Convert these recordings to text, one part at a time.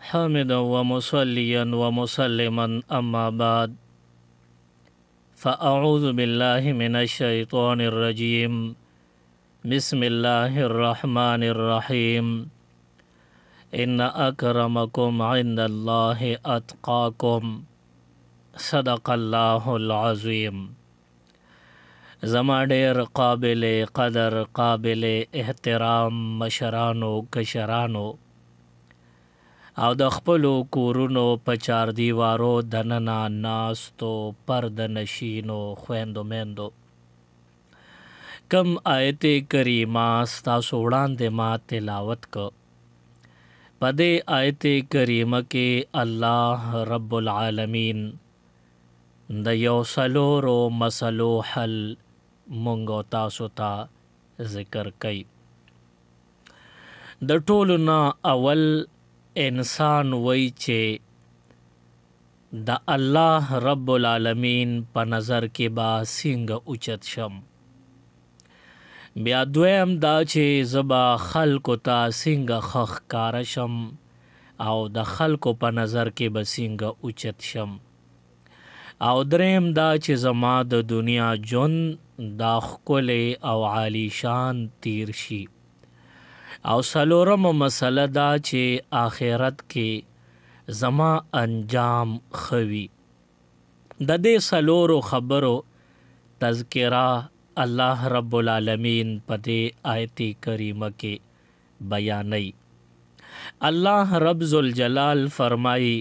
حامدا ومصليا ومسلما أما بعد فأعوذ بالله من الشيطان الرجيم بسم الله الرحمن الرحيم إن أكرمكم عند الله أتقاكم صدق الله العظيم. زما ډیر قابل قدر قابل احترام مشرانو کشرانو او د خپلو کورونو په چار دیوارو دننه ناستو پرده نشینو خویندو میندو کم آیت کریمه ستاسو وړاندې ما تلاوت کو. په دې آیت کریمه کې الله رب العالمین د یو څلورو مسلو حل مونږ تاسو ته ذکر کوي. د ټولو نه اول انسان وای چې د الله رب العالمین په نظر کې با څنګه اوچت شم. بیا دویم دا چې زبا خلکو ته څنګه ښکاره شم او د خلکو په نظر کې به څنګه اوچت شم. او دریم دا چې زما د دنیا ژوند دا ښکلی او عالی شان تیر شي. او څلورم مسله دا چې آخرت کې زما انجام ښه وي. د دې څلورو خبرو تذکره الله رب العالمین په دې آیت کریمه کې بیانوي. الله رب ذوالجلال فرمایي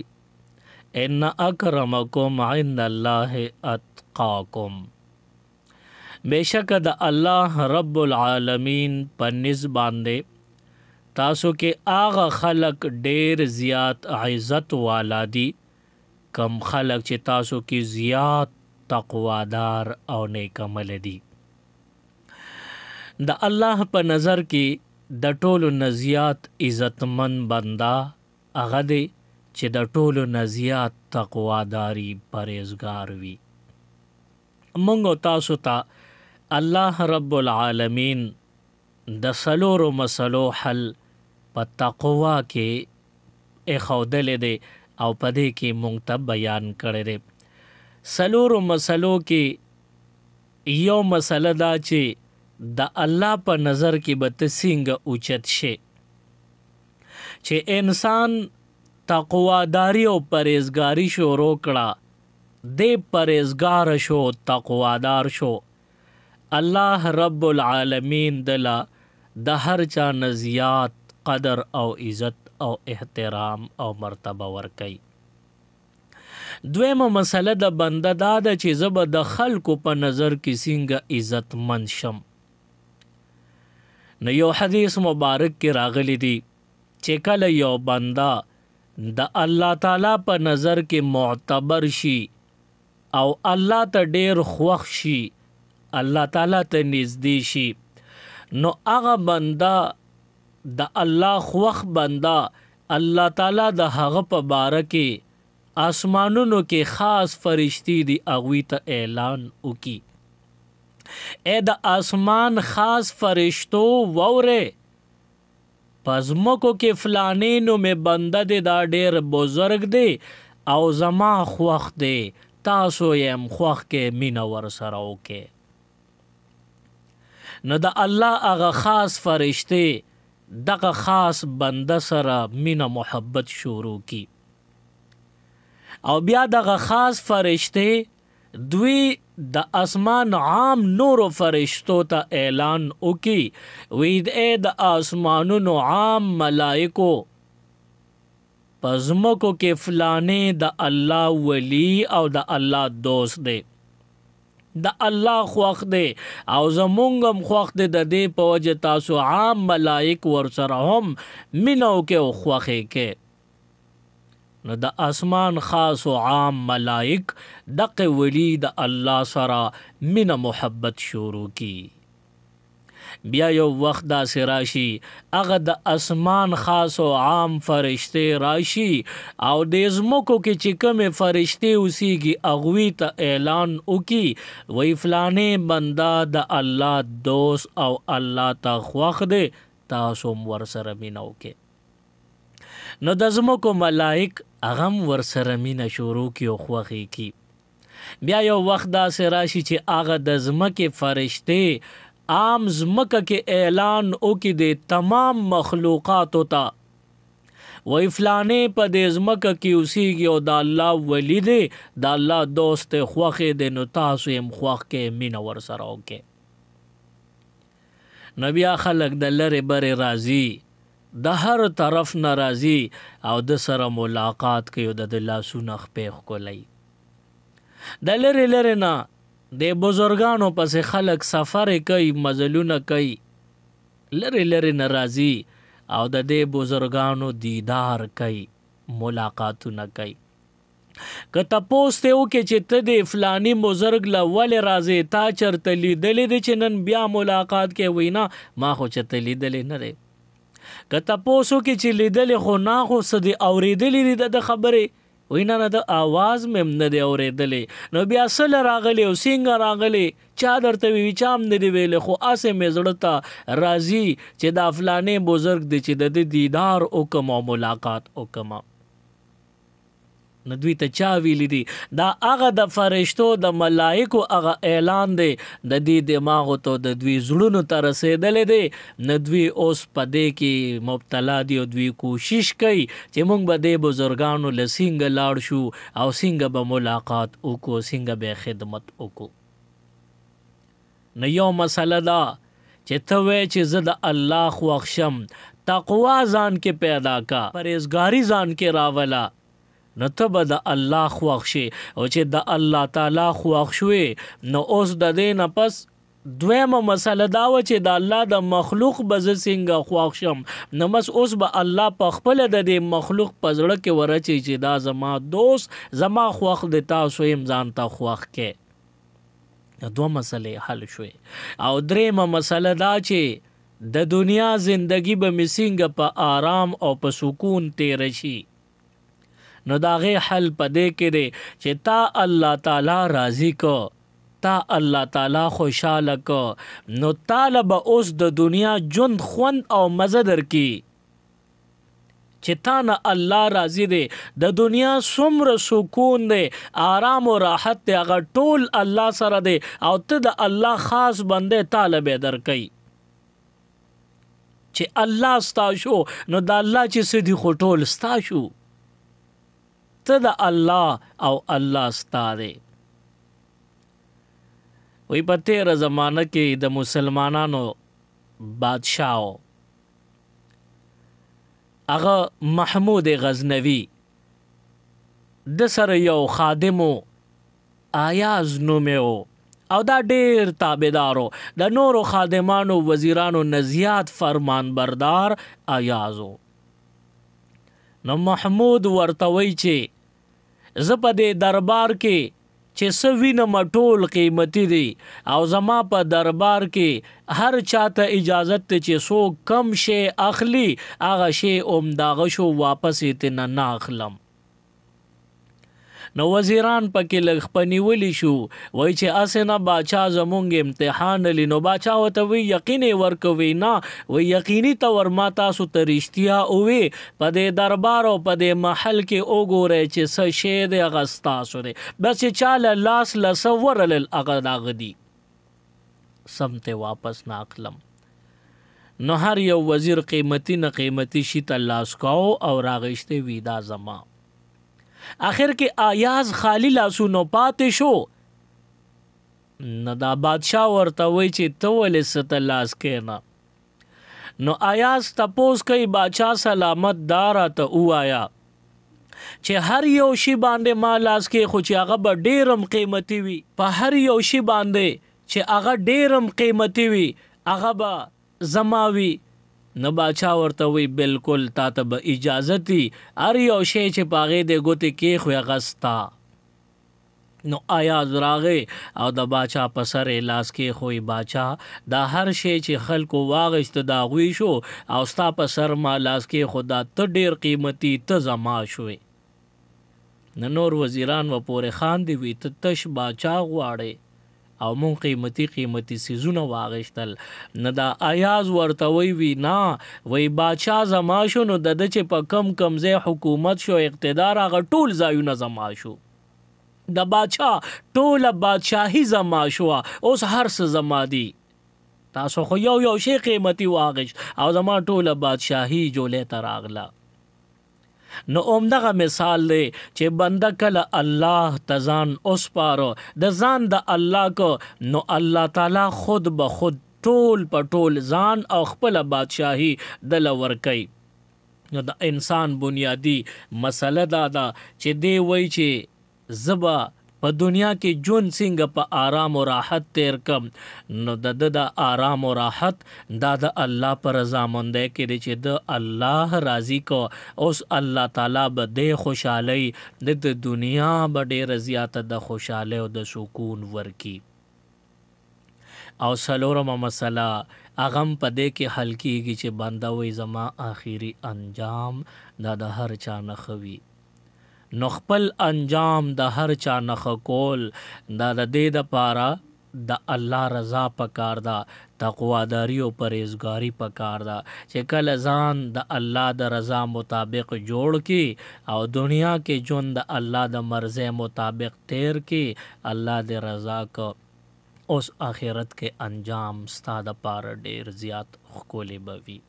ان اکرمکم عند الله اتقاکم. بیشک د الله رب العالمین په نسبت باندې تاسو کې آغا خلق ډیر زیات عزت والا دي کم خلق چې تاسو کې زیات تقوادار او نیک عمل دي. د الله په نظر کې د ټولو نه زیات عزتمن بنده هغه دی چې د ټولو نه زیات تقواداري پرهیزګار وي. مونږ تاسو ته الله رب العالمین د څلورو مسلو حل په تقوا کې ایښودلی دی او په دې کې مونږ ته بیان کړی دی. څلورو مسلو کې یو مسله دا چې د الله په نظر کې به ته څنګه اوچت شي. چې انسان تقواداری او پرهیزګاری شروع کړه، دې پرهیزګار شو تقوادار شو، الله رب العالمین دلا د هر چا نه زیات قدر او عزت او احترام او مرتبه ورکوي. دویمه مسله د بنده دا ده چې زه به د خلکو په نظر کې څنګه عزتمند شم. نو یو حدیث مبارک کې راغلی دی چې کله یو بنده د الله تعالی په نظر کې معتبر شي او الله ته ډیر خوښ شي، الله تعالی ته نږدې شي، نو هغه بنده د الله خوښ بنده الله تعالی د هغه په باره کې آسمانونو کې خاص فرشتي دي هغوی ته اعلان وکي، اے د آسمان خاص فرشتو ووره پزمکو کې فلانی نو می بنده دی دا ډیر بزرگ دی او زما خوښ دی، تاسو یم خوښ کې مینه ورسره وکئ. نو د الله هغه خاص فرشته دغه خاص بنده سره مینه محبت شروع کی او بیا دغه خاص فرشته دوی د اسمان عام نورو فرشتو ته اعلان وکي، وید اے د آسمانونو عام ملائکو پزمکو کې فلانه د الله ولی او د الله دوست دی، د الله خوښ دی او زمونږ هم خوښ دی، د دې په وجه تاسو عام ملائک ورسره هم مینه وکئ او خوښې کې. نو د اسمان خاص و عام ملائک دغه ولی د الله سره مینه محبت شروع کی. بیا یو وخت داسې راشي هغه د اسمان خاص و عام فرشته راشي او د ځمکو کې چې کومې فرشتې اوسیږي هغوی ته اعلان وکي، وی فلانې بنده د الله دوست او الله ته خوښ دی، تاسو هم ورسره مینه وکئ. نو د ځمکو ملائک هغه هم ورسره مینه شروع کي او خوښي کی. بیا یو وخت داسې راشي چې هغه د ځمکې فرشتې عام ځمکه کې اعلان وکړي د تمام مخلوقاتو ته وی فلانې په دې ځمکه کې اوسیږي او د الله ولی دی، د الله دوست دی، خوښې دی، نو تاسو یې هم خوښ کې مینه ورسره وکړئ. نو بیا خلک د لرې برې راځي، د هر طرف نه راځي او د سره ملاقات کوي او د لاسونه خپې ښکلوي. د لرې لرې نه د بزرګانو پسې خلک سفر کوي، مزلونه کوي، لرې لرې نه راځي او د دې بزرګانو دیدار کوي، ملاقاتونه کوي. که تپوس ته وکړي چې ته د فلانی بزرګ له ولې راځې، تا چېرته لیدلی دی چې نن بیا ملاقات کوې؟ وایي نه ما خو چېرته لیدلی نه دی. که تپوس وکړي چې لیدلی خو نه، خو څه دې اورېدلی دي د خبرې؟ وایي نه نه د آواز مې هم نه دی اورېدلی. نو بیا څه راغلی او څنګه راغلی؟ چا درته وي؟ چا هم نه دی ویلی، خو هسې مې زړه ته راځي چې دا فلانې بزرګ دی چې د ده دیدار وکړم او ملاقات وکړم. نو دوی ته چا ویلی دي؟ دا هغه د فرشتو د ملائکو هغه اعلان دی، د دې دماغو ته د دوی زړونو ته رسېدلی دی. نو دوی اوس په دې کې مبتلا دي او دوی کوشش کوي چې موږ به دې بزرګانو له څنګه لاړ شو او څنګه به ملاقات وکړو، څنګه به خدمت وکړو. نو یو مسله دا چې ته وایې چې زه د الله خوښ شم، تقوا ځان کې پیدا کا، پرهیزګاري ځان کې راوله، نو ته به د الله خوښ شي. او چې د الله تعالی خوښ شوې، نو اوس د دې نه پس دویمه مسله دا وه چې د الله د مخلوق به زه څنګه خوښ شم. نو بس اوس به الله په خپله د دې مخلوق په زړه کې ورچي چې دا زما دوست، زما خوښ دی، تاسو یې ځان ته خوښ کې. دوه مسلې حل شوې. او درېیمه مسله دا چې د دنیا زندگی به مې څنګه په آرام او په سکون تیره شي. نو د هغې حل په دې کې دی چې تا الله تعالی راضي کو، تا الله تعالی خوشحاله کو، نو تاله به اوس د دنیا ژوند خوند او مزه درکړي چې تا نه الله راضي دی. د دنیا څومره سکون دی، آرام او راحت دی، هغه ټول الله سره دی او ته د الله خاص بندی، تاله به درکوي. چې الله ستا شو، نو د الله چې څه دي خو ټول ستا شو، ته د الله او الله ستا دی. وی په تیره زمانه کې د مسلمانانو بادشاہ هغه محمود غزنوي، د سره یو خادمو آیاز نومې او دا ډیر تابعدارو، د نورو خادمانو وزیرانو نه زیات فرمان بردار آیازو. نو محمود ورته وی چې زه په دې دربار کې چې څه وینم ټول قیمتي دي، او زما په دربار کې هر چاته اجازت ته چې څوک کم شی اخلي، هغه شی داغه شو واپس یې ترنه نه اخلم. نو وزیران پکې لږ پنیولی شو، وای چې هسې نه باچا زمونږ امتحان لي. نو باچا ورته وی یقین یې ورکوي؟ نه، وی یقیني طور ما تاسو ته رښتیا ووی، په دې دربار او په دې محل کې وګورئ چې څه شی دی هغه ستاسو دی، بس چې چاله لاس له څه ورلل هغه د هغه دي، سم ته واپس نه اخلم. نو هر یو وزیر قیمتي نه قیمتي شي ته لاس کاو او راغشته وی دا زما. آخر کې آیاز خالی لاسونو پاتې شو. نو دا بادشاہ ورته وی چې ته ولې څه ته لاس کښېنه؟ نو آیاز تپوس کوي بادشاہ سلامت داره ته ووایا چې هر یو شي باندې ما لاس کې، خو چې هغه به ډېرم قیمتي وي، په هر یو شي باندې چې هغه ډېرم قیمتي وي هغه به زما وي. نو باچا ورته وی بالکل تا ته به اجازت وي، هر یو شی چې په هغې د ګوتې کېښوی هغه ستا. نو آیاز راغی او د باچا په سر یې لاس کېښوی، باچا دا هر شی چې خلکو واغېسته د هغوی شو او ستا په سر ما لاس کېښود، دا ته ډېر قیمتي، ته زما شوې. نو نور وزیران و پورې خاندي، وي ته تش باچا غواړې او مون قیمتي سیزونه واغشتل. نه دا ایاز ورته وی نه وی بادشاه زما شو نو د چې په کم ځای حکومت شو اقتدار هغه ټول ځایونه زما شو. د بادشاه ټوله بادشاهي زما شو، اوس هر څه زما دي. تاسو خو یو شی قیمتي واغشت او زما ټوله بادشاهي جولې ته راغله. نو اومدغه مثال دی چې بنده کله الله تزان اوسپارو د ځان د الله کو نو الله تعالی خود به خود ټول په ټول ځان او خپل بادشاهي دل ورکي. نو د انسان بنیادی مسله دا ده چې دی وای چې زبا په دنیا کې جون څنګه په آرام او راحت تیر کم، نو د آرام او راحت دا د الله پر رضا مونده کې دی چې د الله راضي کو. اوس الله تعالی به د خوشحالي د دنیا به ډېر زیاته د خوشحالي او د سکون ورکی. او څلورمه مسله اغم په دې کې حل کېږي چې بنده وی زما آخري انجام دا د هر چا نه خوي. نو خپل انجام د هر چا نه کول دا د دې دپاره د الله رضا پکار ده، تقواداري او پرهیزګاري پکار ده چې کله ځان د الله د رضا مطابق جوړ کی او دنیا کې ژوند د الله د مرضی مطابق تیر کی، الله د رضا کو اوس آخرت کې انجام ستا د پاره ډیر زیات ښکلی بوي.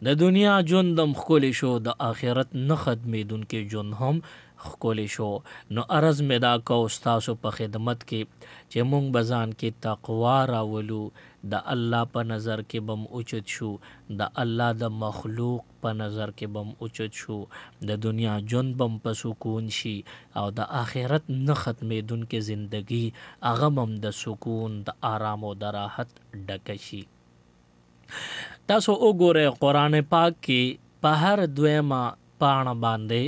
د دنیا ژوندم ښکلی شو، د آخرت نه ختمېدونکې ژوند هم ښکلی شو. نو عرض مې دا کو ستاسو په خدمت کې چې مونږ به ځان کې تقوا راولو، د الله په نظر کې بم اوچت شو، د الله د مخلوق په نظر کې بم اوچت شو، د دنیا ژوند بم په سکون شي او د آخرت نه ختمېدونکې زندگی هغه هم د سکون د آرام او د راحت ډکه شي. تاسو وګورئ قرآن پاک کې په هر دویمه پاڼه باندې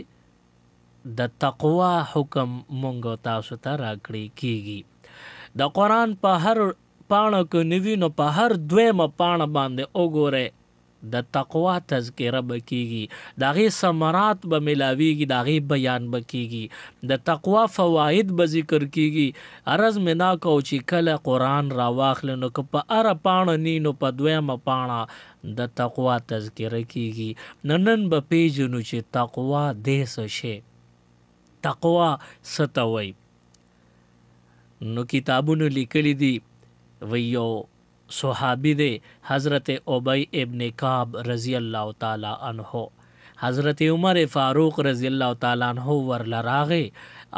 د تقوا حکم مونږ تاسو ته راکړی کیږي. د قرآن په هر پاڼه کې نوی نو په هر دویمه پاڼه باندې وګورئ د تقوا تذکره به کیږي، د هغې ثمرات به ملاویږي، د هغې بیان به کیږي، د تقوا فواید به ذکر کیږي. عرض مې دا کو چې کله قرآن راواخلو نو که په هره پاڼه نی نو په دویمه پاڼه د تقوا تذکره کیږي. نن به پیژنو چې تقوا دې څه شی، تقوا څه ته وایي. نو کتابونو لیکلی دي وی یو صحابی دے حضرت ابی ابن کعب رضی اللہ تعالی عنہ، حضرت عمر فاروق رضی اللہ تعالی عنہ ورله راغې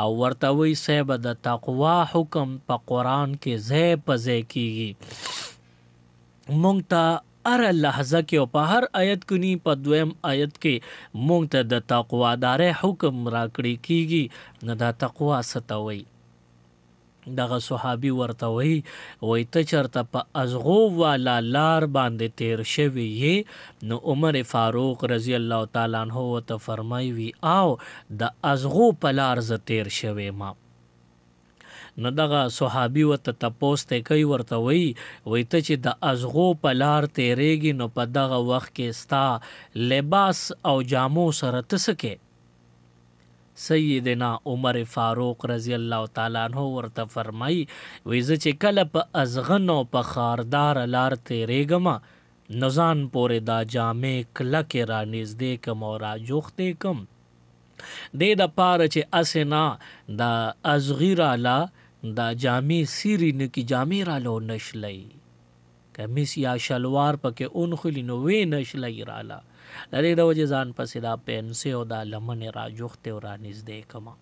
او ورته وی صاحب د تقوا حکم په قرآن کې ځای په ځای کیږي. مونږ ته هر لحظه کې او په هر آیت کې نی په دویم آیت کې مونږ ته د تقوادارۍ حکم راکړی کیږي. نو دا تقوا څه ته وایي؟ دغه صحابي ورته وی ته چرته په ازغو والا لار باندې تیر شوی یې؟ نو عمر فاروق رضی الله تعالی عنہ ته فرمای وی او د ازغو په لار ز تیر شوی ما. نو دغه صحابي ورته تپوس ته کوي، ورته وی ته چې د ازغو په لار تیریږي نو په دغه وخت کې ستا لباس او جامو سره تسکه؟ سیدنا عمر فاروق رضی الله تعالی عنہ ورته فرمای زه چې کله په ازغن او په خاردار لار تیریږم نو ځان پورې دا جامې کلکې را نږدې کم او را جوختې کم، دې دپاره چې اسې نه د ازغي راله دا جامې سیري نه کی جامې رالو نشلی، کمیس یا شلوار پکې اونخلی نو وی نشلی راله، د دې د وجې ځان پسې دا پینسې او دا لمنې را جوختې او را نږدې کمه.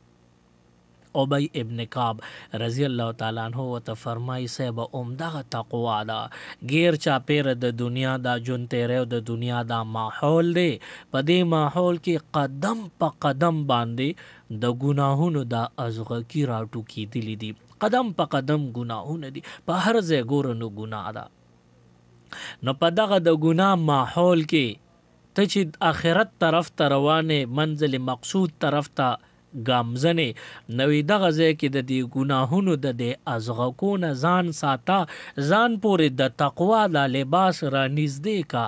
ابی ابن کعب رضی الله تعالی عنہ ورته فرمایي صاحب عمدغه تقوا ده، غیر چاپیره د دنیا دا ژوند تیری او د دنیا دا ماحول دی، په دې ماحول کې قدم په قدم باندې د ګناهونو دا ازغکي راټوکېدلي دي، قدم په قدم ګناهونه دي، په هر ځای ګوره نو ګناه ده. نو په دغه د ګناه ماحول کې ته چې آخرت طرف ته روانې منزل مقصود طرف ته ګامزنې نوې دغه ځای کې د دې ګناهونو د دې ازغکونه ځان ساته، ځان پورې د تقوا دا لباس را نږدې کا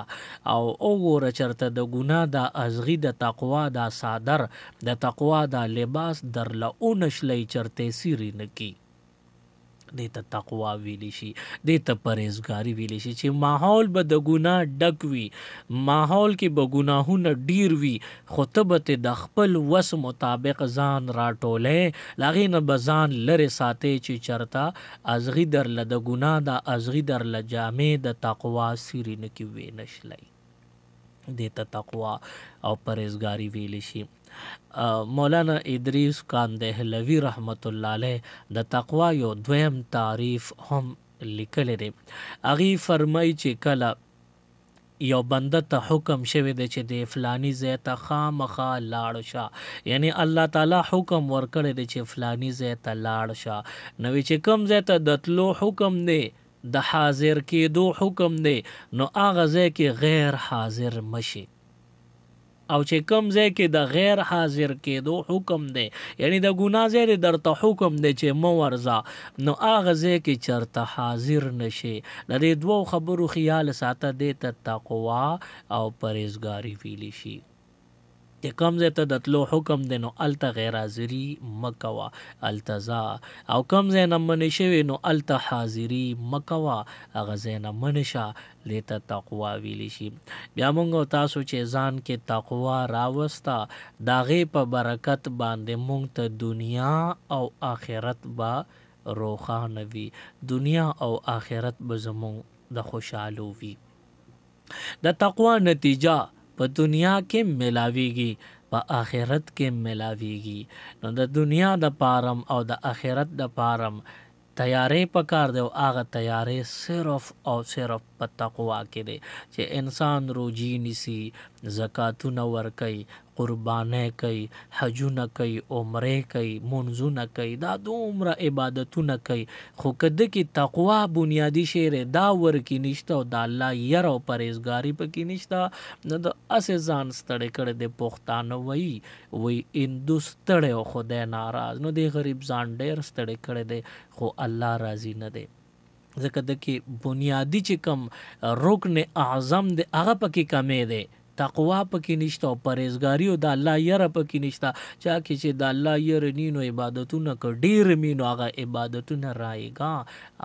او وګوره چرته د ګناه دا ازغي د تقوا دا صادر د تقوا دا لباس درله اونشلی چرته سیری نه کی. دې ته تقوا ویلی شي، دې ته پرهیزګاري ویلی شي چې ماحول به د ګناه ډک وي، ماحول کې به ګناهونه ډیر وي، خو ته به د خپل وس مطابق ځان راټولې، له هغې نه به ځان لرې ساتې چې چرته ازغي درله د ګناه دا ازغي درله جامې د تقوا سیري نه کې وې نشلی. دې ته تقوا او پرهیزګاري ویلی شي. مولانا ادریس کاندهلوی رحمت الله علیه د تقوا یو دویم تعریف هم لیکلی دی. هغې فرمایي چې کله یو بنده ته حکم شوی دی چې د فلانی ځای ته خامخا لاړ شه، یعنی الله تعالی حکم ورکړی دی چې فلانی ځای ته لاړ شه، نو چې کوم ځای ته د تلو حکم دی، د حاضر کېدو حکم دی، نو هغه ځای کې غیر حاضر مشي، او چې کوم ځای کې د غیر حاضر کېدو حکم دی، یعنی د ګناه ځای درته حکم دی چې مه ورځه، نو هغه ځای کې چرته حاضر نشي. د دې دوو خبرو خیال ساته، دې ته تقوا او پرهیزګاري ویلی شي. چې کوم ځای ته د تلو حکم دی نو هلته غیر حاضري مه کوه، هلته ځه، او کوم ځای نه منې شوې نو هلته حاضري مه کوه، هغه ځای نه منې شه، دې ته تقوا ویلی شي. بیا موږ او تاسو چې ځان کې تقوا راوسته، د هغې په برکت باندې موږ ته دنیا او آخرت به روښانه وي، دنیا او آخرت به زموږ د خوشحالو وي. د تقوا نتیجه په دنیا کې ملاویږي، په آخرت کې ملاویږي. نو د دنیا د پارم او د آخرت د پارم تیاری پکار دی، او هغه تیاری صرف او صرف په تقوا کې دی چې انسان روجی نیسی، زکاتونه ورکوي، قربانۍ کوي، حجونه کوي، عمرې کوي، منځونه کوي، دا دومره عبادتونه کوي، خو که ده کې تقوا بنیادي شی دا ورکې نشته او د الله یره او پرهیزګاري پکې نشته، نو د هسې ځان ستړی کړی دی. پښتانه وایي هندو ستړی او خدای ناراض، نو دی غریب ځان ډېر ستړی کړی دی، خو الله راضي نه دی، ځکه د کې بنیادي چې کوم رکن اعظم دی هغه پکې کمی دی، تقوا پکې نشته او پرهیزګاري او د الله یره پکې نشته. چا کې چې د الله یره نی نو عبادتونه که ډېر مي نو هغه عبادتونه رایګا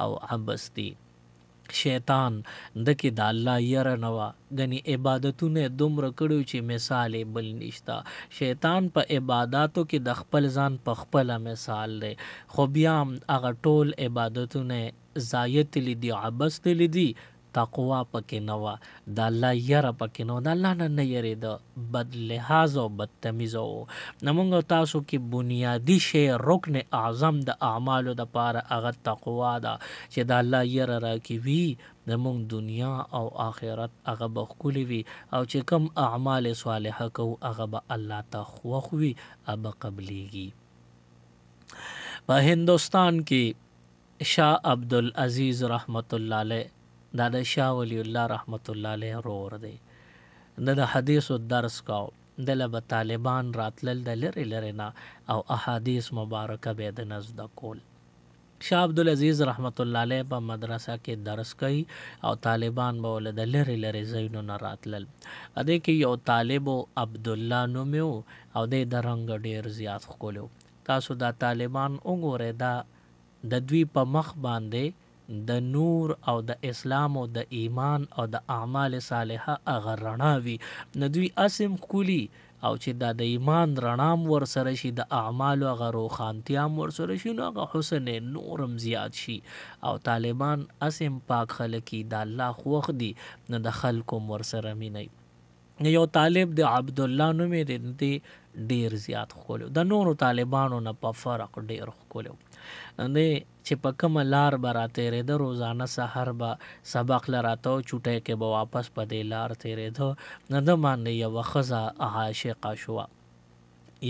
او عبث دي. شیطان د کې د الله یره نه وه، ګنې عبادتونه دومره کړي چې مثال بل نشته. شیطان په عباداتو کې د خپل ځان په خپله مثال دی، خو بیا هم هغه ټول عبادتونه ضایع تلي دي، عبث تلي دي، تقوا پکې نه وه، د الله یره پکې نه وه، د الله نه نه یریده، بد لحاظ او بدتمیزه و. نو موږ تاسو کې بنیادي شی رکن اعظم د اعمالو دپاره هغه تقوا ده چې د الله یره راکې وي، زموږ دنیا او آخرت هغه به ښکلي وي، او چې کوم اعمال صالحه کوو هغه به الله ته خوښ وي، هغه به قبلیږي. په هندوستان کې شاه عبدالعزیز رحمت الله علیه، دا د شاه ولی الله رحمت الله علیه رور دی، د حدیثو درس کاو، دله به طالبان راتلل د لرې لرې نه، او احادیث مبارکه به د نه زده کول. شاه عبدالعزیز رحمت الله علیه په مدرسه کې درس کوي، او طالبان به له د لرې لرې ځایونو نه راتلل. په دې کې یو طالب عبدالله نوم و، او دی د رنګ ډېر زیات ښکلی و. تاسو دا طالبان وګورئ، دا د دوی په مخ باندې د نور او د اسلام او د ایمان او د اعمال صالحه هغه رڼا وي، نو دوی اسم ښکلي، او چې دا د ایمان رڼام ورسره شي، د اعمالو هغه روښانتیا هم ورسره شي، نو هغه حسن نورم زیات شي، او طالبان اسم پاک خلک د الله خوښ دي، نو د خلکو هم ورسره مینوي. یو طالب د عبدالله نوم یې دی ډېر زیات ښکلی، د نورو طالبانو نه په فرق ډېر ښکلی و. دی چې په کومه لار به راتېرېده، روزانه سحر به سبق له راته و، چوټۍ کې به واپس په دې لار تېرېده، نو د باندې یوه ښځه عاشقه شوه،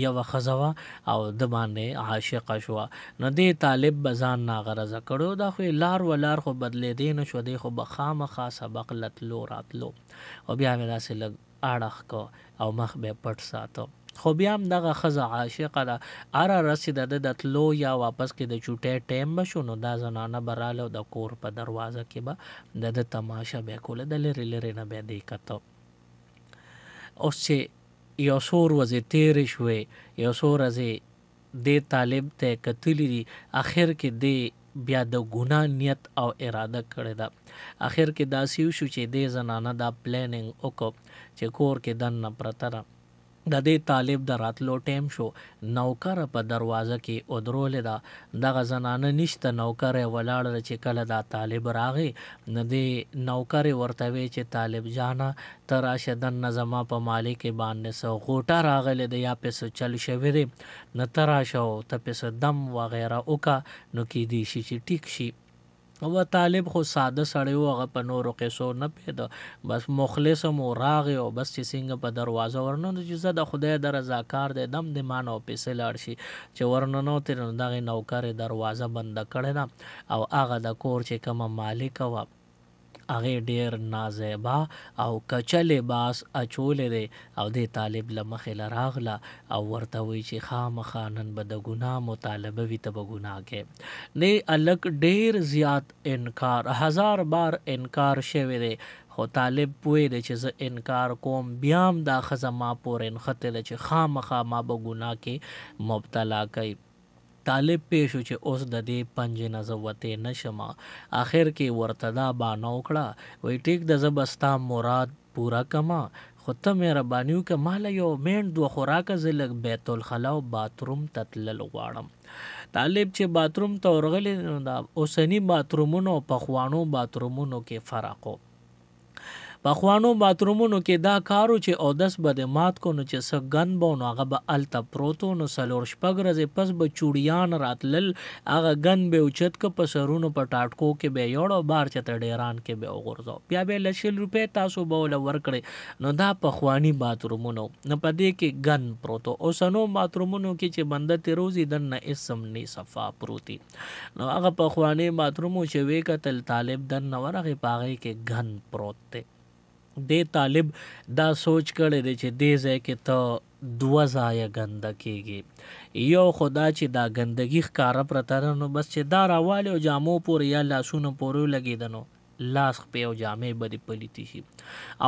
یوه ښځه وه او د باندې عاشقه شوه، نو دې طالب به ځان ناغرضه کړو، دا خو لار و لار خو بدلېدی نه شو، دی خو به خامخا سبق له تلو راتلو، او بیا مې داسې لږ اړخ کو او مخ به پټ ساته. خو بیا هم دغه ښځه عاشقه ده، هره ورځ چې د تلو یا واپس کې د چوټۍ ټایم به شو، نو دا زنانه به راله او د کور په دروازه کې به د تماشه به یې کوله، د لرې لرې نه به یې دی کته. اوس چې یو څو ورځې تېرې شوې، یو څو ورځې دې طالب ته یې کتلي دي، اخر کې دې بیا د ګناه نیت او اراده کړې ده. اخر کې داسې وشو چې دې زنانه دا پلانینګ وکړو چې کور کې دننه پرته ده. د دې طالب د راتلو ټیم شو، نوکره په دروازه کې ودرولې ده. دغه زنانه نشته، نوکره ولاړه چې کله دا طالب راغی نو دې نوکرې ورته وی چې طالب جانه ته راشه دننه زما په مالې کې باندې څه غوټه راغلی دی یا پې څه چل شوی دی، نو ته راشه او ته پې څه دم وغیره وکړه نو کیدای شي چې ټیک شي. و طالب خو ساده سړی و، هغه په نورو قصو نه پیده، بس مخلص مو راغی او بس چې څنګه په دروازه ورننوت چې زه د خدای د رضا کار دی دم د ما نه وپسې لاړ شي. چې ورننوتې نو دغې نوکرې دروازه بنده کړې ده او هغه د کور چې کومه مالکه وه هغې ډېر نازیبا او کچه لباس اچولی دی او دې طالب له مخې له راغله او ورته وایي چې خامخا نن به د ګناه مطالبه وي، ته به ګناه کوې. دې هلک ډېر زیات انکار، 1000 بار انکار شوی دی، خو طالب پوه دی چې زه انکار کوم بیا هم دا ښځه ما پورې نښتې ده چې خامخا ما به ګناه کې مبتلا کوي. طالب پیښو چې اوس د دې پنجې نه زه وتې نشم. آخر کې ورته دا بانه وکړه وایي ټیک ده زه به ستا مراد پوره کما، خو ته مهرباني وکړه ماله یو مینډ دوه خو راکړه، زه لږ بیت الخلا او باتروم ته تلل غواړم. طالب چې باتروم ته ورغلی نو دا اوسني باترومونو او پخوانو باترومونو کې فرق و. پخوانو باترومونو کې دا کارو چې اودس به د مات کو نو چې څه ګند به نو هغه به هلته پروت و، نو 4 شپږ ورځې پس به چوړیان راتلل، هغه ګند به اوچت که په سرونو په ټاټکو کې به یې یوړ او بار چېرته ډیران کې به یې وغورځاو، بیا به یې له 100 روپۍ تاسو به ورله ورکړئ. نو دا پخواني باترومونو نو په دې کې ګند پروت و. اوسنو باترومونو کې چې بنده تېروځي دننه اسم نه صفا پروتي. نو هغه پخواني باترومو چې ویې کتل طالب دننه ورغی په هغې کې ګند پروت دی. دې طالب دا سوچ کړی دی چې دې ځای کې ته 2 ځایه ګنده کېږي، یو خو دا چې دا ګندګي ښکاره پرته ده نو بس چې دا راوالې او جامو پورې یا لاسونو پورې ولګېده نو لاس خپې او جامې به دې پلیتې شي،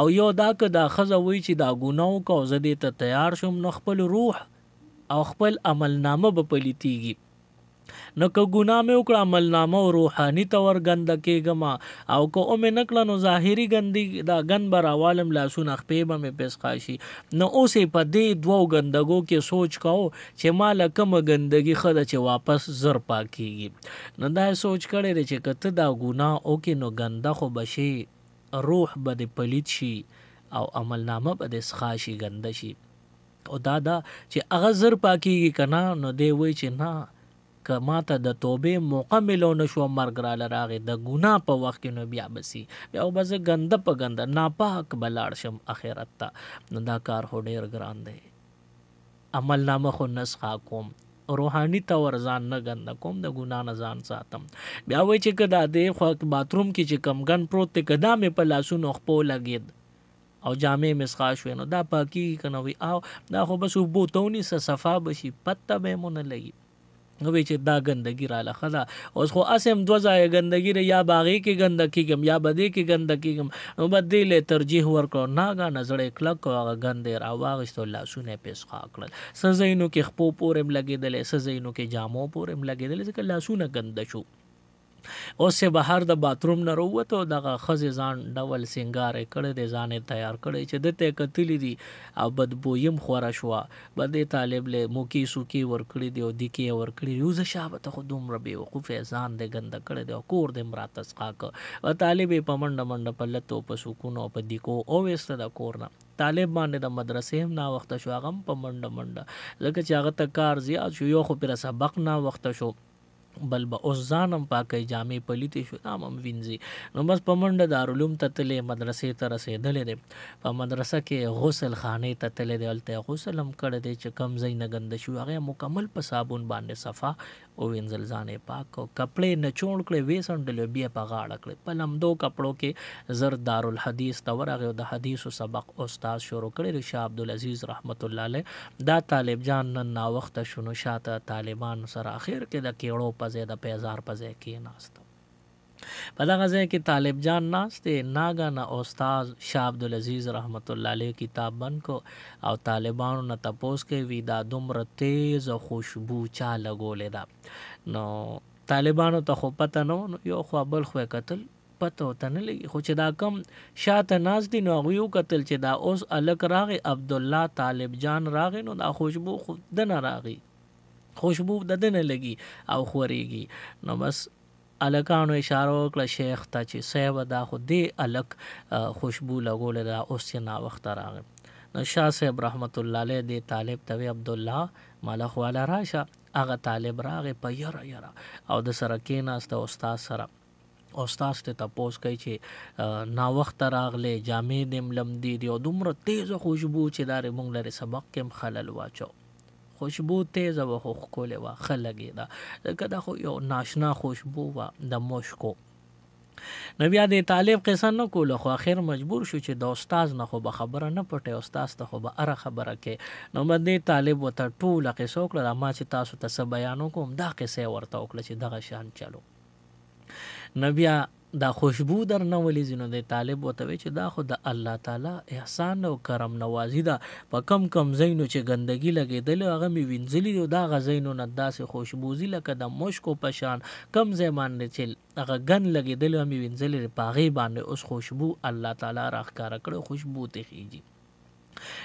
او یو دا که دا ښځه وایي چې دا ګناه وکړه او زه دې ته تیار شم نو خپل روح او خپل عملنامه به پلیتېږي. نو که ګناه مې وکړه عملنامه او روحاني طور ګنده کېږم، او که مې نه کړه نو ظاهري ګندي دا ګند به راوالم لاسونه خپې به مې پسخا شي. نو اوس یې په دې 2 ګندګو کې سوچ کوو چې ما له کومه ګندګي ښه ده چې واپس زر پاکېږي. نو دا یې سوچ کړی دی چې که ته دا ګناه وکړې نو ګنده خو به شي، روح به دې پلید شي او عملنامه به دې څښا شي، ګنده شي. او دا چې هغه زر پاکېږي که نه، نو دی وایي چې نه که ما ته د توبې موقع میلو نه شوه مرګ راله راغی د ګناه په وخت کې نو بیا به سي، بیا به زه ګنده په ګنده ناپاک به لاړ شم آخرت ته. نو دا کار خو ډېر ګران دی. عملنامه خو نسخه کوم، روحاني طور ځان نه ګنده کوم، د ګناه نه ځان ساتم. بیا وایي چې که دا دې خوا باتروم کې چې کم ګند پروت دی که دا مې په لاسونو خپو لګېد او جامې مې څښا شوې نو دا پاکېږي که نه؟ وایي او دا خو بس اوبو ته ونیسه صفا به شي، پته به یې مو نه لګي. نو وایي چې دا ګندګي راله ښه ده، اوس خو هسې هم 2 ځایه ګندګي دی، یا به هغې کې ګنده کېږم یا به دې کې ګنده کېږم، نو به دې له ترجیح ورکړو. ناګانه زړه یې کلک کړو، هغه ګند یې راواغېست او لاسونه یې پې څښا کړل. څه ځایونو کې خپو پورې هم لګېدلی، څه ځایونو کې جامو پورې هم لګېدلی، ځکه لاسونه ګنده شو. اوس یې بهر د باتروم نه راووتو، دغه ښځې ځان ډول سینګار یې کړی دی، ځان یې تیار کړی چې ده ته یې کتلي دي او بدبویي هم خوره شوه. به دې طالب له موکې سوکې ورکړي دي او دیکې یې ورکړي دي، وزه شابه ته خو دومره بېوقوف یې، ځان دې ګنده کړی دی او کور دې هم راته څښا که. طالب یې په منډه منډه په لتو په سکونو او په دیکو وویسته د کور نه. طالب باندې د مدرسې هم ناوخته شو، هغه هم په منډه منډه، ځکه چې هغه ته کار زیات شو، یو خو پرې سبق ناوخته شو، بل به اوس ځان هم پاکوي، جامې پلیتې شو دا هم وینځي. نو بس په منډه دارالعلوم ته تللی، مدرسې ته رسېدلی دی. په مدرسه کې غسل خانې ته تللی دی، هلته یې غسل هم کړی دی چې کم ځای نه ګنده شوي هغه یې مکمل په صابون باندې صفا ووینځل، ځان یې پاک کړو، کپړې نچوړ کړې، ویسنډلې، بیا په غاړه کړې. په لمدو کپړو کې زر دارالحدیث ته ورغی او د حدیثو سبق استاد شروع کړی دی، شاه عبدالعزیز رحمت الله علیه. دا طالب جان نن ناوخته شو نو شاته طالبانو سره اخر کې د کیړو په ځای د پیزار په ځای کېناست. په دغه ځای کې طالب جان ناست دی، ناګانه استاد شاه عبدالعزیز رحمت الله علیه کتاب بند کو او طالبانو نه تپوس کوي دا دومره تیز خوشبو چا لګولې ده؟ نو طالبانو ته خو پته نه و، یو خوا بل خوا کتل پته ورته نه لګي. خو چې دا کم شاته ناست دي نو هغوی وکتل چې دا اوس هلک راغی عبدالله طالب جان راغی نو دا خوشبو خو ده نه راغی، خوشبو د ده نه لګي او خورېږي. نو بس هلکانو اشاره وکړه شیخ ته چې صاحبه دا خو دې هلک خوشبو لګولی دا اوس چې ناوخته راغی. نو شاه صاحب رحمت الله علیه دې طالب ته وی عبدالله ملخ والا راشه. هغه طالب راغی په یره یره او د سره کېناسته استاد سره. استاد ته تپوس کوي چې ناوخته راغلی جامې دې لمدې دي او دومره تیزه خوشبو چې دا موږ لرې سبق کې هم خلل واچو. خوشبو تیزه وه خو ښکلې وه، ښه لګېده ځکه دا خو یو ناشنا خوشبو وه د مشکو. نو بیا د طالب قصه نه کوله خو اخر مجبور شو چې د استاد نه خو به خبره نه پټوي، استاد ته خو به هره خبره کوي. نو به دې طالب ورته ټوله قصه وکړه، ما چې تاسو ته څه بیان وکړم دا قصه یې ورته وکړه چې دغه شان چلو. نو بیا دا خوشبو در نه ولیږي. نو د طالب ورته وی چې دا خو د الله تعالی احسان او کرم نوازي ده. په کم کم ځایونو چې ګندګي لګېدلې هغه مې وینځلي دي او دا هغه ځایونو نه داسې خوشبوزي لکه د مشکو په شان کم ځای باندې چې هغه ګند لګېدلې مې وینځلې دي په هغې باندې اوس خوشبو الله تعالی راښکاره کړی، خوشبو ته خیږي.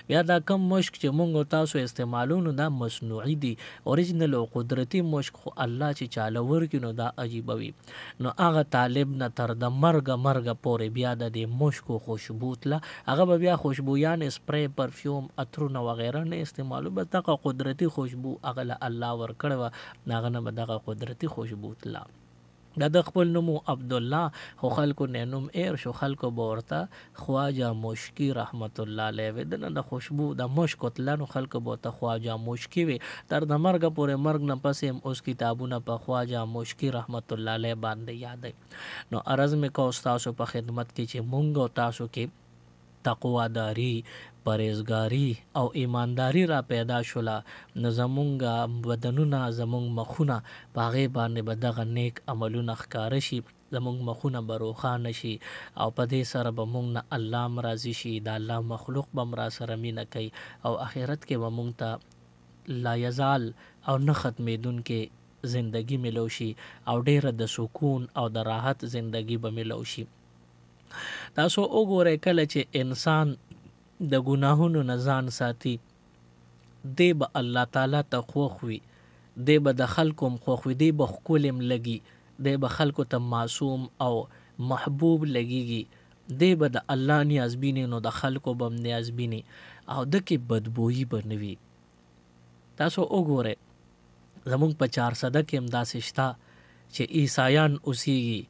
بیا دا کم مشک چې مونږ تاسو استعمالونو دا مصنوعي دي، اوریجنل او قدرتي مشک خو الله چې چاله ورکړي نو دا عجیبه وي. نو هغه طالب نه تر د مرګه پورې بیا د دې مشکو خوشبو تله، هغه به بیا خوشبویان سپری پرفیوم عطرونه وغیره نه استعمالو، بس دغه قدرتي خوشبو هغه له الله ورکړې وه، هغه نه به دغه قدرتي خوشبو تله. دا د خپل نوم عبدالله خو خلکو نه نوم ایر شو، خلکو به ورته خواجه مشکي رحمت الله علیه وی. دنه د خوشبو د مشکو تله نو خلکو به ورته خواجه مشکي وی. تر د مرګه پورې مرګ نه پسې هم اوس کتابونه په خواجه مشکي رحمت الله علیه باندې یادوي. نو عرض مې کوو ستاسو په خدمت کې چې مونږ او تاسو کې تقواداری، پرهیزګاری او ایمانداری را پیدا شوله نو زمونږ بدنونه زمونږ مخونه په هغې باندې به دغه نیک عملونه ښکاره شي، زمونږ مخونه به روښانه شي او په دې سره به مونږ نه الله هم راضي شي، د الله مخلوق به هم را سره مینه کوي او آخرت کې به مونږ ته لا یزال او نه ختمېدونکې زندگی ملو شي او ډیره د سکون او د راحت زندگی به ملو شي. تاسو وګورئ کله چې انسان د ګناهونو نه ځان ساتي دی به الله تعالی ته خوښ وي، دی به د خلکو هم خوښ وي، دی به ښکلی هم لګي، دی به خلکو ته معصوم او محبوب لګیږي، دی به د الله نیاز بیني نو د خلکو به هم نیاز بیني او ده کې بدبویي به نه وي. تاسو وګورئ زمونږ په 400 کې هم داسې شته چې عیسایان اوسیږي،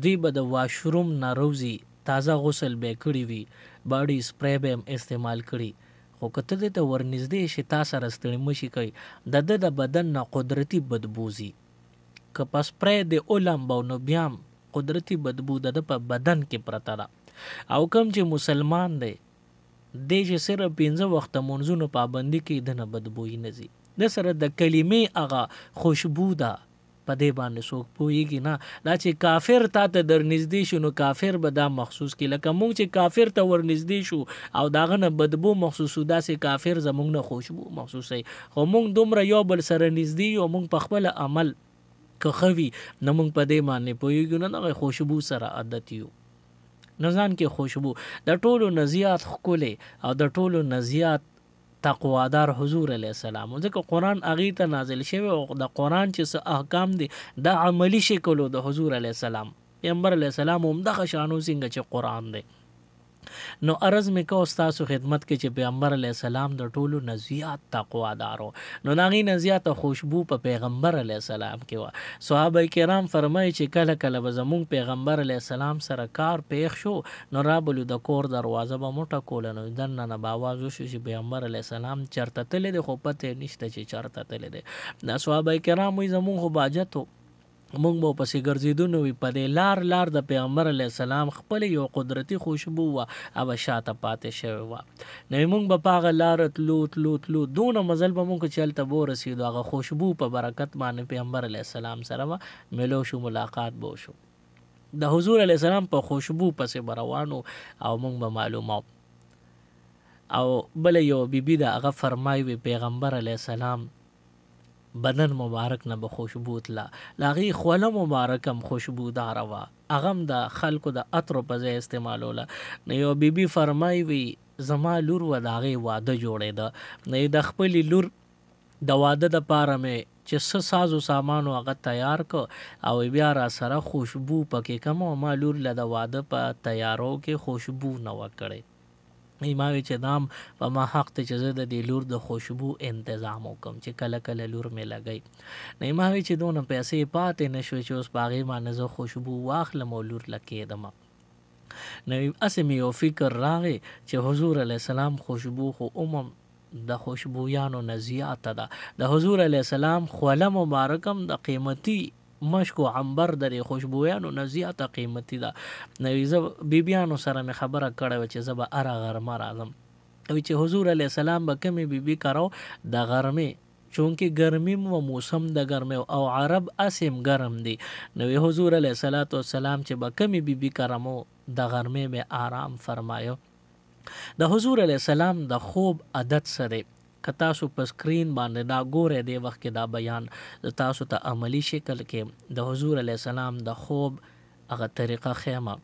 دوی به د واشروم نه روزي، تازه غسل به کړي وي، باډي سپری به هم استعمال کړي، خو که ته دې ته ورنږدې شي تا سره ستړي مشي کوي د ده د بدن نه قدرتي بدبوزي. که په سپری د اولمبو نو بیا هم قدرتي بدبو د ده په بدن کې پرته ده. او کوم چې مسلمان دی دی چې صرف 5 وخته منځونو پابندي کوي د نه بدبویي نه ځي، د سره د کلمې هغه خوشبو ده په دې باندې څوک پوهېږي نه. دا چې کافر تا ته در نږدې شو نو کافر به دا محسوس کړي، لکه موږ چې کافر ته ور نږدې شو او د هغه نه بدبو محسوسو داسې کافر زموږ نه خوشبو محسوسوي. خو موږ دومره یو بل سره نږدې یو، موږ په خپل عمل که ښه وي نو موږ په دې باندې پوهېږو نه دغه خوشبو سره عادت یو. نو ځان کې خوشبو د ټولو نه زیات ښکلی او د ټولو نه زیات تقوادار حضور علیه السلام، ځکه قرآن هغې ته نازل شوی او د قرآن چې څه احکام دي دا عملی شکل د حضور علیه السلام، پیغمبر علیه السلام هم دغه شانو څنګه چې قرآن دی. نو عرض مې کوو ستاسو خدمت کې چې پیغمبر علیه السلام د ټولو نه زیات تقوادار و، نو د هغې نه زیاته خوشبو په پیغمبر علیه السلام کې وه. صحابه کرام فرمایي چې کله کله به زمونږ پیغمبر علیه السلام سره کار پیښ شو نو رابلو د کور دروازه به موټه کوله، نو دننه نه به آواز وشو چې پیغمبر علیه السلام چرته تللی دی، خو پته یې نشته چې چرته تللی دی. دا صحابه کرام وایي زمونږ خو باجت و، مونږ به پسې ګرځېدو نو وي په دې لار د پیغمبر علیه السلام خپل یو قدرتي خوشبو وه هغه شاته پاتې شوې وه. نو مونږ به په هغه لاره تلو دونه مزل به مونږ چې هلته به ورسېدو هغه خوشبو په برکت باندې پیغمبر علیه السلام سره به ملو شو، ملاقات به وشو، د حضور علیه السلام په خوشبو پسې به روانو او مونږ به معلومو. او بله یو بیبي ده هغه فرمایي وي پیغمبر علیه السلام بدن مبارک نه به خوشبو تله د هغې خوله مبارک هم خوشبوداره وه هغه هم د خلکو د عطرو په ځای استعمالوله. نو یو بیبي فرمایي وي زما لور و د هغې واده جوړېده نو د خپلې لور د واده دپاره مې چې څه ساز و سامانو هغه تیار کو او بیا را سره خوشبو پکې کم او ما لور له د واده په تیارو کې خوشبو نه وه کړې. ما وی چې دام په ما حق ته چې زه د دې لور د خوشبو انتظام وکم چې کله کله لور مې لګی. نه ما وی چې دونه پیسې پاتې نه شوې چې اوس په هغې باندې زه خوشبو واخلم او لور له کېدم. نو هسې مې یو فکر راغی چې حضور علیه السلام خوشبو خو عموم د خوشبویانو نه زیاته ده. د حضور علیه السلام خوله مبارکم د قیمتي مشک و عنبر د خوشبویانو نه زیاته قیمتي ده. نو زه بیبیانو سره مې خبره کړې وه چې زه به هره غرمه راځم وی چې حضور علیه السلام به کمې بیبي کرو د غرمې چونکې ګرمي و موسم د ګرمۍ او عرب اسیم ګرم دی. نو حضور علیه السلام چې به کمې بیبي کرمو د غرمې به آرام فرمایو. د حضور علیه السلام د خوب عادت سره که تاسو په سکرین باندې دا ګورئ د وخت کې دا بیان د تاسو ته عملی شکل کې د حضور علیه السلام د خوب هغه طریقه خیمه.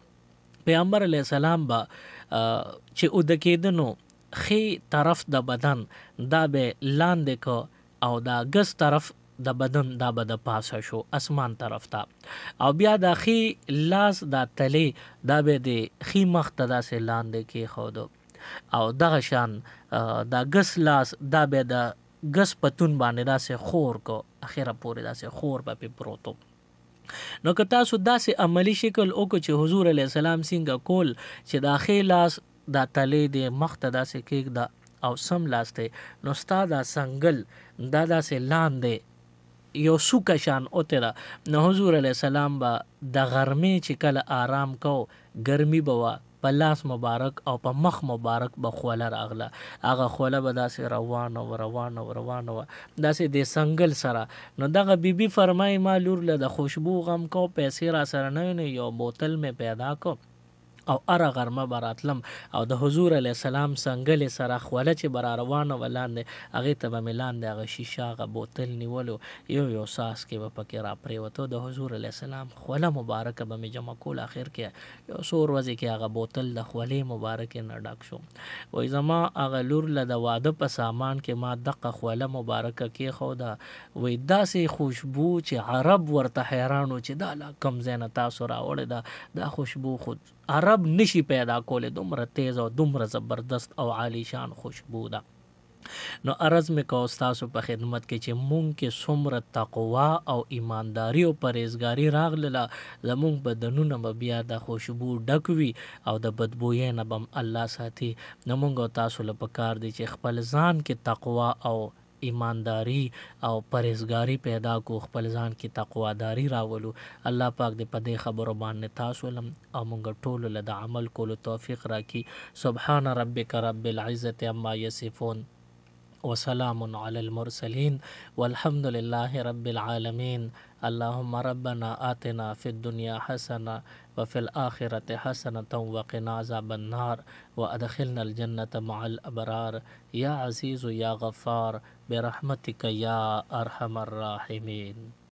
پیغمبر علیه السلام به چې اوده کېده نو ښي طرف د بدن دا به لاندې که او دا ګس طرف د بدن دا به د پاسه شو اسمان طرف ته او بیا د ښي لاس دا تلې دا به د ښي مخ ته داسې لاندې کېښودو او دغه شان دا ګس لاس دا به د ګس پتون باندې داسې خور کو اخره پورې داسې خور به پې پروتو. نو که تاسو داسې عملی شکل وکړو چې حضور علیه السلام څنګه کول چې دا ښی لاس دا تلې د مخ ته داسې کېږده او سم لاس دی نو ستا دا سنګل دا داسې لاندې یو سوکه شان اوته ده. نو حضور علیه السلام به د غرمې چې کله آرام کو ګرمي به وه په لاس مبارک او په مخ مبارک به خوله راغله هغه خوله به داسې روانه وه داسې د سنګل سره. نو دغه بیبي فرمایي ما لور له د خوشبو غم کو پیسې را سره نه وي یو بوتل مې پیدا کو او اره غرمه به راتلم او د حضور علیه السلام سنګلې سره خوله چې به را روانه وه لاندې هغې ته به مې لاندې هغه شیشه هغه بوتل نیولو یو ساس کې به پکې را پرېوتو د حضور علیه السلام خوله مبارکه به مې جمع کول. اخر کې یو څو ورځې کې هغه بوتل د خولې مبارکې نه ډک شو. وایي زما هغه لور له د واده په سامان کې ما دقه خوله مبارکه کېښوده وایي داسې خوشبو چې عرب ورته حیران و چې دا لا کوم ځای نه تاسو راوړې ده دا خوشبو خود عرب نشي پیدا کولی دومره تیز او دومره زبردست او عالی شان خوشبو ده. نو عرض مې کو ستاسو په خدمت کې چې مونږ کې څومره تقوا او ایمانداري او پرهیزګاري راغله زمونږ بدنونه به بیا د خوشبو ډک وي او د بدبویۍ نه به هم الله ساتي. نو مونږ او تاسو له پکار دی چې خپل ځان کې تقوا او ایمانداری او پرهیزګاری پیدا کو خپل ځان کې تقواداری راولو. الله پاک دې په دې خبرو باندې تاسو لم او مونږ ټول له د عمل کولو توفیق راکړي. سبحان ربک رب العزة عما یصفون وسلام علی المرسلین والحمد لله رب العالمین. اللهم ربنا آتنا في الدنيا حسنة وفي الآخرة حسنة وقنا عذاب النار وأدخلنا الجنة مع الأبرار يا عزيز يا غفار برحمتك يا أرحم الراحمين.